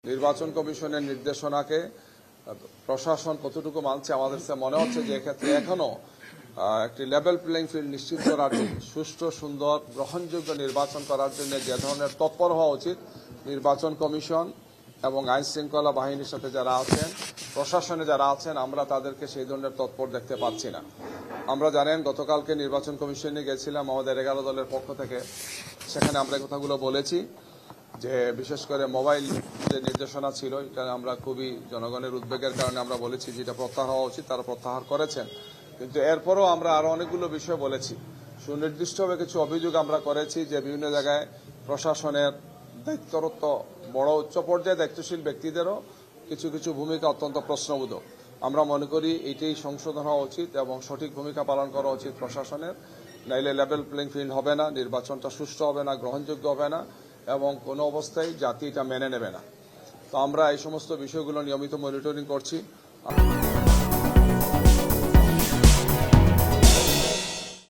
নির্বাচন কমিশনের নির্দেশনাকে প্রশাসন কতটুকু মানছে আমাদের কাছে মনে হচ্ছে যে এক্ষেত্রে এখনো একটি লেভেল প্লেইং ফিল্ড নিশ্চিত করার জন্য সুষ্ঠু সুন্দর গ্রহণযোগ্য নির্বাচন করার জন্য যে ধরনের তৎপর হওয়া উচিত নির্বাচন কমিশন এবং আইন শৃঙ্খলা বাহিনীর সাথে যারা আছেন প্রশাসনে যারা আছেন আমরা তাদেরকে সেই ধরনের তৎপর দেখতে পাচ্ছি না। আমরা জানেন গতকালকে নির্বাচন কমিশনে গেছিলাম আমাদের 11 দলের পক্ষ থেকে, সেখানে আমরা কথাগুলো বলেছি যে বিশেষ করে মোবাইল যে নির্দেশনা ছিল এটা আমরা খুবই জনগণের উদ্বেগের কারণে আমরা বলেছি যে এটা প্রত্যাহার হওয়া উচিত, তারা প্রত্যাহার করেছেন। কিন্তু এরপরও আমরা আরো অনেকগুলো বিষয় বলেছি, সুনির্দিষ্টভাবে কিছু অভিযোগ আমরা করেছি যে বিভিন্ন জায়গায় প্রশাসনের দায়িত্বরত বড় উচ্চ পর্যায়ে দায়িত্বশীল ব্যক্তিদেরও কিছু কিছু ভূমিকা অত্যন্ত প্রশ্নবোধক। আমরা মনে করি এটাই সংশোধন হওয়া উচিত এবং সঠিক ভূমিকা পালন করা উচিত প্রশাসনের, নাইলে লেভেল প্লেইং ফিল্ড হবে না, নির্বাচনটা সুষ্ঠু হবে না, গ্রহণযোগ্য হবে না এবং কোনো অবস্থায় জাতি এটা মেনে নেবে না। তো আমরা এই সমস্ত বিষয়গুলো নিয়মিত মনিটরিং করছি।